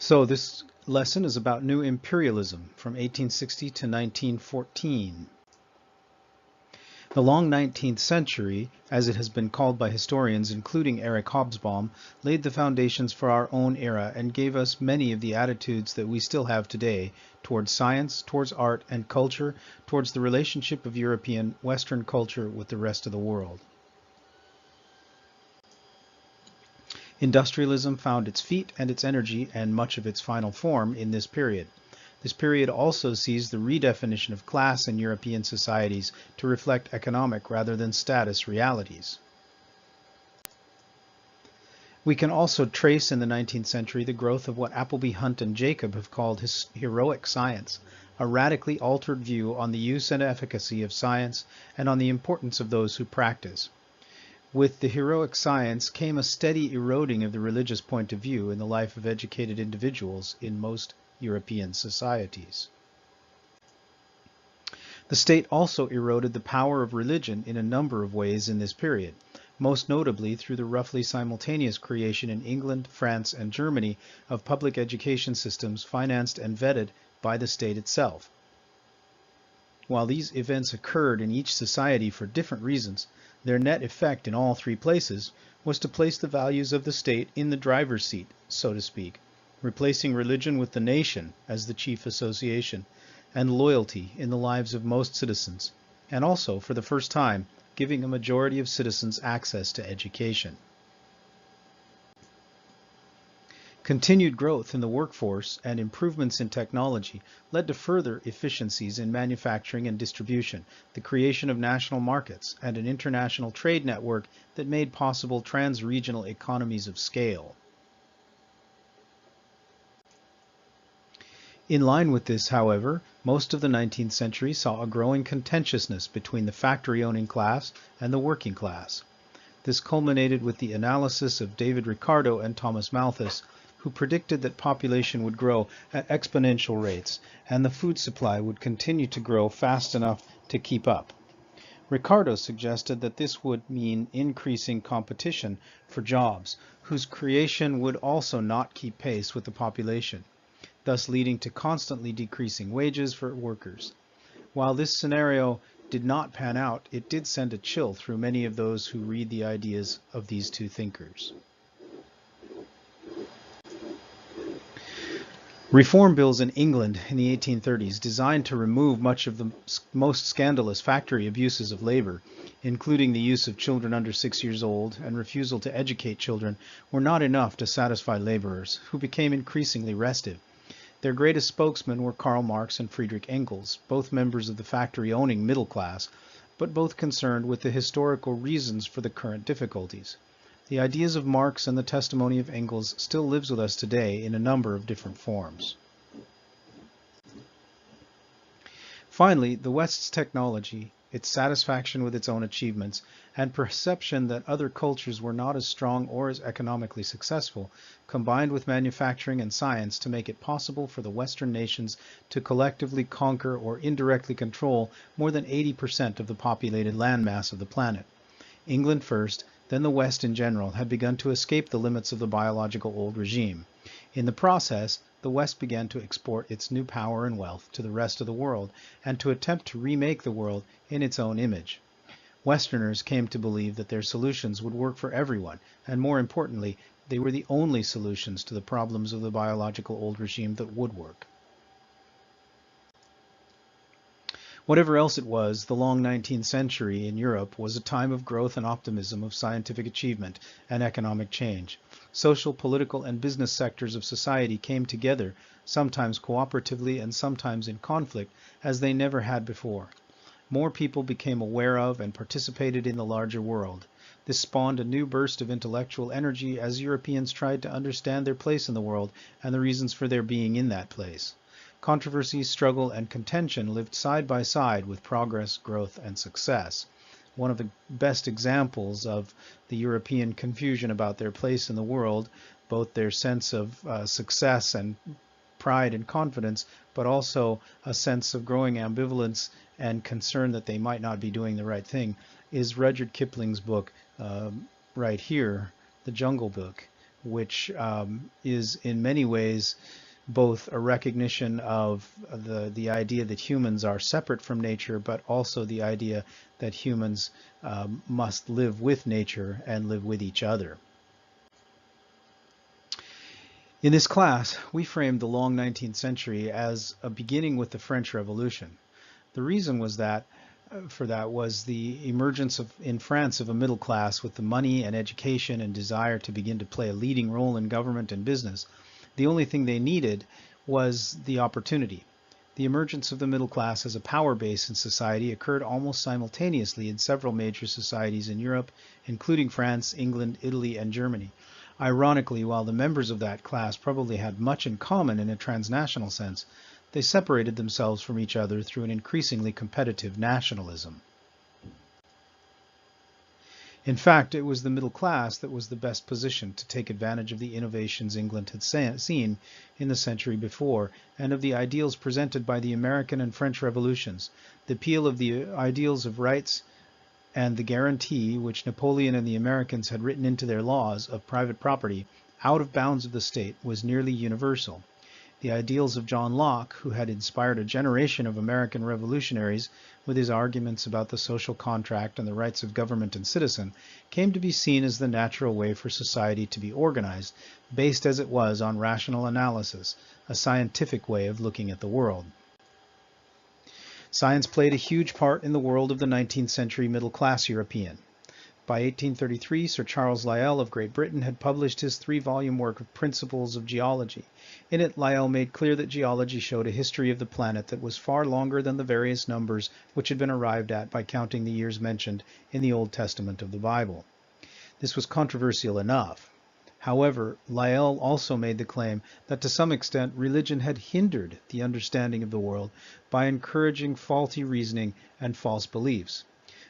So this lesson is about new imperialism from 1860 to 1914. The long 19th century, as it has been called by historians including Eric Hobsbawm, laid the foundations for our own era and gave us many of the attitudes that we still have today towards science, towards art and culture, towards the relationship of European Western culture with the rest of the world. Industrialism found its feet and its energy and much of its final form in this period. This period also sees the redefinition of class in European societies to reflect economic rather than status realities. We can also trace in the 19th century the growth of what Appleby Hunt and Jacob have called heroic science, a radically altered view on the use and efficacy of science and on the importance of those who practice. With the heroic science came a steady eroding of the religious point of view in the life of educated individuals in most European societies. The state also eroded the power of religion in a number of ways in this period, most notably through the roughly simultaneous creation in England, France, and Germany of public education systems financed and vetted by the state itself. While these events occurred in each society for different reasons, their net effect in all three places was to place the values of the state in the driver's seat, so to speak, replacing religion with the nation as the chief association, and loyalty in the lives of most citizens, and also, for the first time, giving a majority of citizens access to education. Continued growth in the workforce and improvements in technology led to further efficiencies in manufacturing and distribution, the creation of national markets, and an international trade network that made possible trans-regional economies of scale. In line with this, however, most of the 19th century saw a growing contentiousness between the factory-owning class and the working class. This culminated with the analysis of David Ricardo and Thomas Malthus, who predicted that population would grow at exponential rates and the food supply would continue to grow fast enough to keep up. Ricardo suggested that this would mean increasing competition for jobs, whose creation would also not keep pace with the population, thus leading to constantly decreasing wages for workers. While this scenario did not pan out, it did send a chill through many of those who read the ideas of these two thinkers. Reform bills in England in the 1830s, designed to remove much of the most scandalous factory abuses of labor, including the use of children under 6 years old and refusal to educate children, were not enough to satisfy laborers, who became increasingly restive. Their greatest spokesmen were Karl Marx and Friedrich Engels, both members of the factory-owning middle class, but both concerned with the historical reasons for the current difficulties. The ideas of Marx and the testimony of Engels still lives with us today in a number of different forms. Finally, the West's technology, its satisfaction with its own achievements, and perception that other cultures were not as strong or as economically successful, combined with manufacturing and science to make it possible for the Western nations to collectively conquer or indirectly control more than 80% of the populated landmass of the planet. England first, then the West in general, had begun to escape the limits of the biological old regime. In the process, the West began to export its new power and wealth to the rest of the world and to attempt to remake the world in its own image. Westerners came to believe that their solutions would work for everyone, and more importantly, they were the only solutions to the problems of the biological old regime that would work. Whatever else it was, the long 19th century in Europe was a time of growth and optimism of scientific achievement and economic change. Social, political, and business sectors of society came together, sometimes cooperatively and sometimes in conflict, as they never had before. More people became aware of and participated in the larger world. This spawned a new burst of intellectual energy as Europeans tried to understand their place in the world and the reasons for their being in that place. Controversy, struggle, and contention lived side by side with progress, growth, and success. One of the best examples of the European confusion about their place in the world, both their sense of success and pride and confidence, but also a sense of growing ambivalence and concern that they might not be doing the right thing, is Rudyard Kipling's book right here, The Jungle Book, which is in many ways both a recognition of the idea that humans are separate from nature, but also the idea that humans must live with nature and live with each other. In this class, we framed the long 19th century as a beginning with the French Revolution. The reason was that for that was the emergence in France of a middle class with the money and education and desire to begin to play a leading role in government and business. The only thing they needed was the opportunity. The emergence of the middle class as a power base in society occurred almost simultaneously in several major societies in Europe, including France, England, Italy, and Germany. Ironically, while the members of that class probably had much in common in a transnational sense, they separated themselves from each other through an increasingly competitive nationalism. In fact, it was the middle class that was the best positioned to take advantage of the innovations England had seen in the century before, and of the ideals presented by the American and French revolutions. The appeal of the ideals of rights and the guarantee, which Napoleon and the Americans had written into their laws, of private property out of bounds of the state was nearly universal. The ideals of John Locke, who had inspired a generation of American revolutionaries with his arguments about the social contract and the rights of government and citizen, came to be seen as the natural way for society to be organized, based as it was on rational analysis, a scientific way of looking at the world. Science played a huge part in the world of the 19th century middle-class European. By 1833, Sir Charles Lyell of Great Britain had published his 3-volume work of Principles of Geology. In it, Lyell made clear that geology showed a history of the planet that was far longer than the various numbers which had been arrived at by counting the years mentioned in the Old Testament of the Bible. This was controversial enough. However, Lyell also made the claim that to some extent religion had hindered the understanding of the world by encouraging faulty reasoning and false beliefs.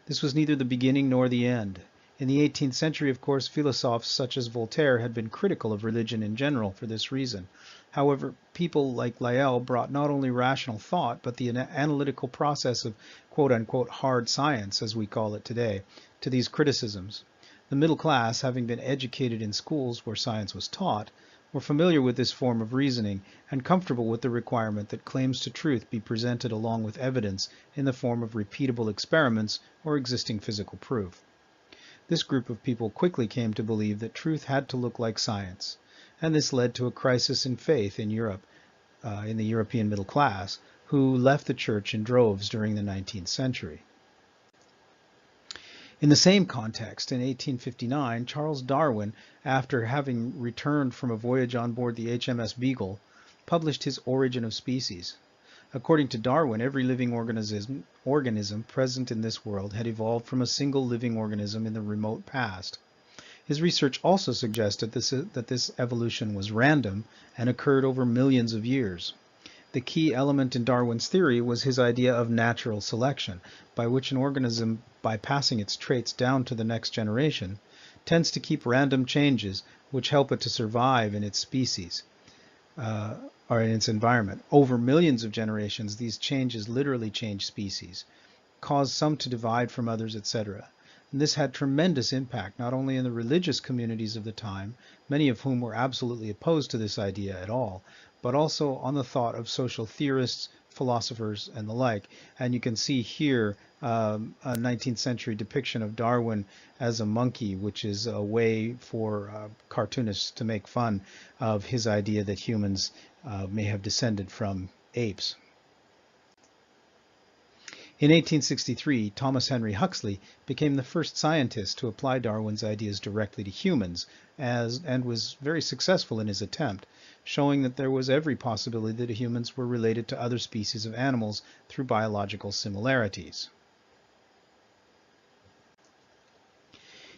This was neither the beginning nor the end. In the 18th century, of course, philosophers such as Voltaire had been critical of religion in general for this reason. However, people like Lyell brought not only rational thought, but the analytical process of quote-unquote hard science, as we call it today, to these criticisms. The middle class, having been educated in schools where science was taught, were familiar with this form of reasoning and comfortable with the requirement that claims to truth be presented along with evidence in the form of repeatable experiments or existing physical proof. This group of people quickly came to believe that truth had to look like science, and this led to a crisis in faith in Europe, in the European middle class, who left the church in droves during the 19th century. In the same context, in 1859, Charles Darwin, after having returned from a voyage on board the HMS Beagle, published his Origin of Species. According to Darwin, every living organism present in this world had evolved from a single living organism in the remote past. His research also suggested that this evolution was random and occurred over millions of years. The key element in Darwin's theory was his idea of natural selection, by which an organism, by passing its traits down to the next generation, tends to keep random changes which help it to survive in its species or in its environment. Over millions of generations, these changes literally change species, cause some to divide from others, etc. And this had tremendous impact not only in the religious communities of the time, many of whom were absolutely opposed to this idea at all, but also on the thought of social theorists, philosophers, and the like. And you can see here a 19th century depiction of Darwin as a monkey, which is a way for cartoonists to make fun of his idea that humans may have descended from apes. In 1863, Thomas Henry Huxley became the first scientist to apply Darwin's ideas directly to humans, and was very successful in his attempt, showing that there was every possibility that humans were related to other species of animals through biological similarities.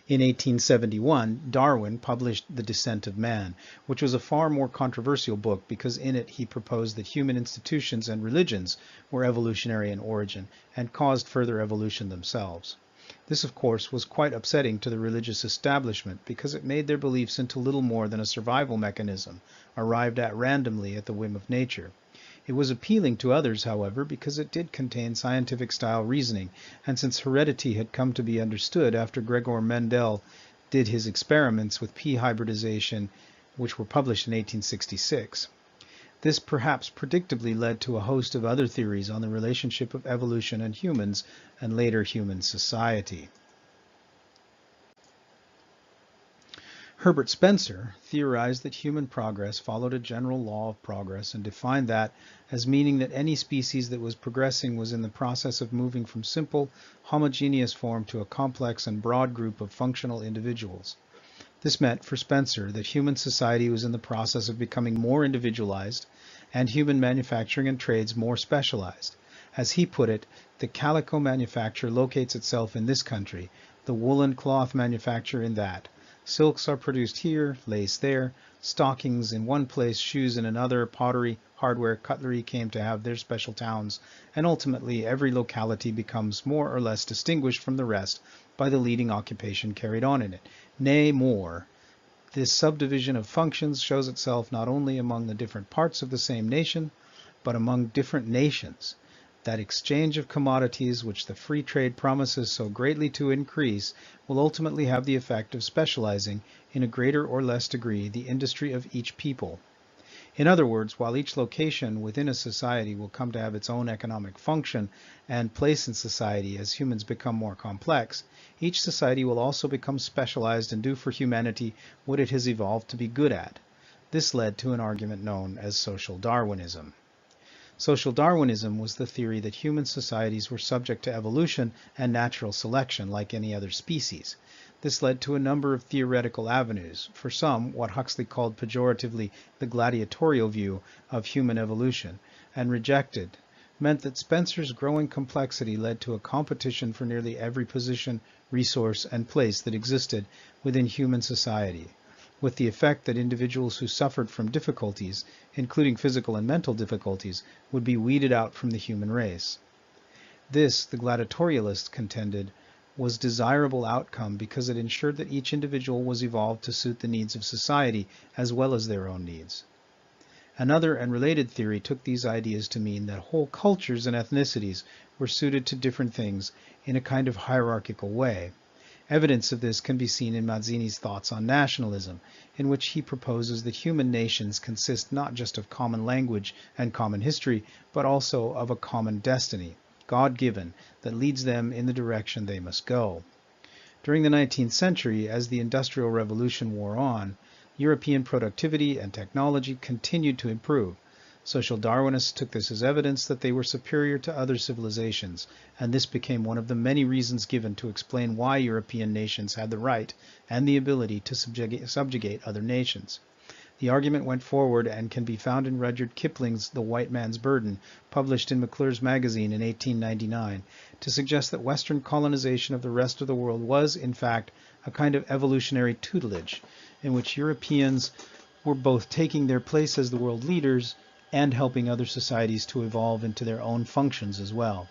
In 1871, Darwin published The Descent of Man, which was a far more controversial book because in it he proposed that human institutions and religions were evolutionary in origin and caused further evolution themselves. This, of course, was quite upsetting to the religious establishment because it made their beliefs into little more than a survival mechanism, arrived at randomly at the whim of nature. It was appealing to others, however, because it did contain scientific-style reasoning, and since heredity had come to be understood after Gregor Mendel did his experiments with pea hybridization, which were published in 1866. This perhaps predictably led to a host of other theories on the relationship of evolution and humans, and later human society. Herbert Spencer theorized that human progress followed a general law of progress and defined that as meaning that any species that was progressing was in the process of moving from simple, homogeneous form to a complex and broad group of functional individuals. This meant for Spencer that human society was in the process of becoming more individualized and human manufacturing and trades more specialized. As he put it, the calico manufacture locates itself in this country, the woolen cloth manufacture in that. Silks are produced here, lace there, stockings in one place, shoes in another, pottery, hardware, cutlery came to have their special towns, and ultimately every locality becomes more or less distinguished from the rest by the leading occupation carried on in it. Nay, more. This subdivision of functions shows itself not only among the different parts of the same nation, but among different nations. That exchange of commodities which the free trade promises so greatly to increase will ultimately have the effect of specializing in a greater or less degree the industry of each people. In other words, while each location within a society will come to have its own economic function and place in society as humans become more complex, each society will also become specialized and do for humanity what it has evolved to be good at. This led to an argument known as social Darwinism. Social Darwinism was the theory that human societies were subject to evolution and natural selection like any other species. This led to a number of theoretical avenues. For some, what Huxley called pejoratively the gladiatorial view of human evolution, and rejected, meant that Spencer's growing complexity led to a competition for nearly every position, resource, and place that existed within human society, with the effect that individuals who suffered from difficulties, including physical and mental difficulties, would be weeded out from the human race. This, the gladiatorialists contended, was a desirable outcome because it ensured that each individual was evolved to suit the needs of society as well as their own needs. Another and related theory took these ideas to mean that whole cultures and ethnicities were suited to different things in a kind of hierarchical way. Evidence of this can be seen in Mazzini's thoughts on nationalism, in which he proposes that human nations consist not just of common language and common history, but also of a common destiny, God-given, that leads them in the direction they must go. During the 19th century, as the Industrial Revolution wore on, European productivity and technology continued to improve. Social Darwinists took this as evidence that they were superior to other civilizations, and this became one of the many reasons given to explain why European nations had the right and the ability to subjugate other nations. The argument went forward and can be found in Rudyard Kipling's The White Man's Burden, published in McClure's magazine in 1899, to suggest that Western colonization of the rest of the world was, in fact, a kind of evolutionary tutelage, in which Europeans were both taking their place as the world leaders and helping other societies to evolve into their own functions as well.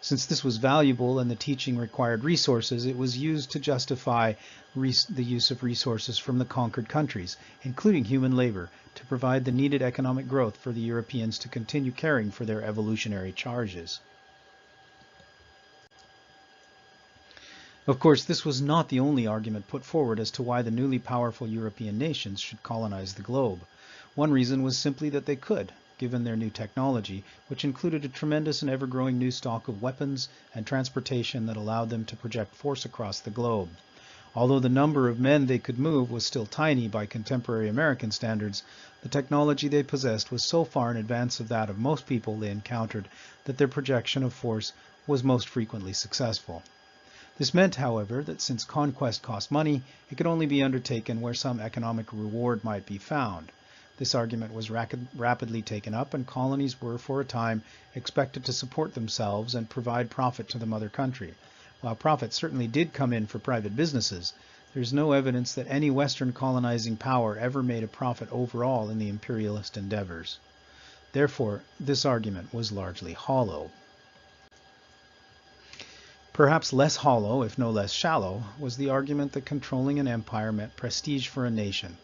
Since this was valuable and the teaching required resources, it was used to justify the use of resources from the conquered countries, including human labor, to provide the needed economic growth for the Europeans to continue caring for their evolutionary charges. Of course, this was not the only argument put forward as to why the newly powerful European nations should colonize the globe. One reason was simply that they could, given their new technology, which included a tremendous and ever-growing new stock of weapons and transportation that allowed them to project force across the globe. Although the number of men they could move was still tiny by contemporary American standards, the technology they possessed was so far in advance of that of most people they encountered that their projection of force was most frequently successful. This meant, however, that since conquest cost money, it could only be undertaken where some economic reward might be found. This argument was rapidly taken up, and colonies were, for a time, expected to support themselves and provide profit to the mother country. While profit certainly did come in for private businesses, there is no evidence that any Western colonizing power ever made a profit overall in the imperialist endeavors. Therefore, this argument was largely hollow. Perhaps less hollow, if no less shallow, was the argument that controlling an empire meant prestige for a nation.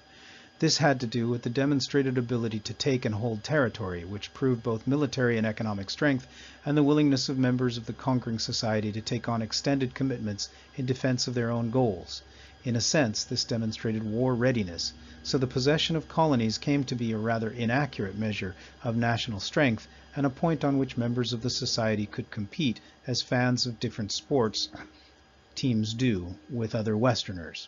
This had to do with the demonstrated ability to take and hold territory, which proved both military and economic strength, and the willingness of members of the conquering society to take on extended commitments in defense of their own goals. In a sense, this demonstrated war readiness, so the possession of colonies came to be a rather inaccurate measure of national strength and a point on which members of the society could compete as fans of different sports teams do with other Westerners.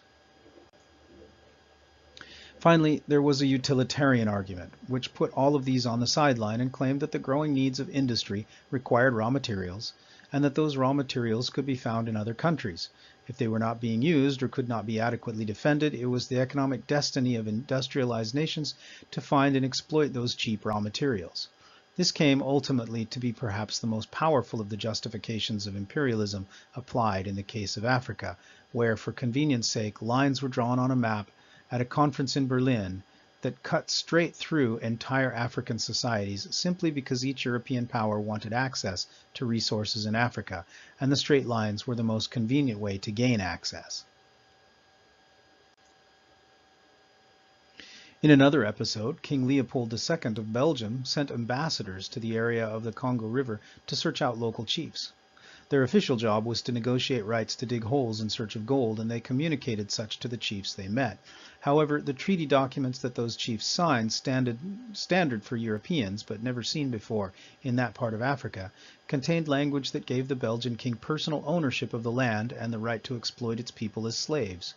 Finally, there was a utilitarian argument, which put all of these on the sideline and claimed that the growing needs of industry required raw materials, and that those raw materials could be found in other countries. If they were not being used or could not be adequately defended, it was the economic destiny of industrialized nations to find and exploit those cheap raw materials. This came ultimately to be perhaps the most powerful of the justifications of imperialism applied in the case of Africa, where, for convenience sake, lines were drawn on a map at a conference in Berlin that cut straight through entire African societies simply because each European power wanted access to resources in Africa, and the straight lines were the most convenient way to gain access. In another episode, King Leopold II of Belgium sent ambassadors to the area of the Congo River to search out local chiefs. Their official job was to negotiate rights to dig holes in search of gold, and they communicated such to the chiefs they met. However, the treaty documents that those chiefs signed, standard for Europeans, but never seen before in that part of Africa, contained language that gave the Belgian king personal ownership of the land and the right to exploit its people as slaves.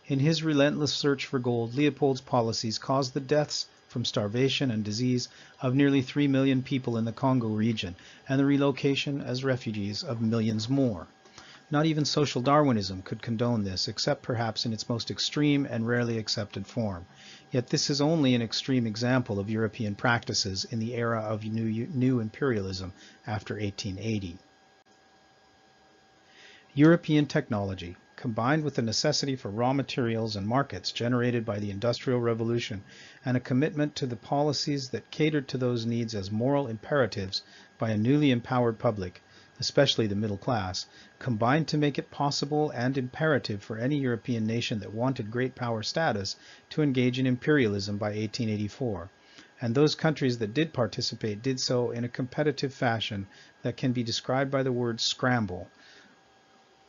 In his relentless search for gold, Leopold's policies caused the deaths from starvation and disease of nearly 3 million people in the Congo region, and the relocation as refugees of millions more. Not even social Darwinism could condone this, except perhaps in its most extreme and rarely accepted form. Yet this is only an extreme example of European practices in the era of new imperialism after 1880. European technology, combined with the necessity for raw materials and markets generated by the Industrial Revolution, and a commitment to the policies that catered to those needs as moral imperatives by a newly empowered public, especially the middle class, combined to make it possible and imperative for any European nation that wanted great power status to engage in imperialism by 1884. And those countries that did participate did so in a competitive fashion that can be described by the word scramble.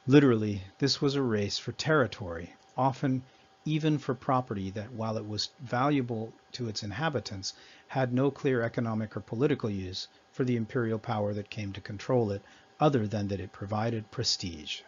Literally, this was a race for territory, often even for property that, while it was valuable to its inhabitants, had no clear economic or political use for the imperial power that came to control it, other than that it provided prestige.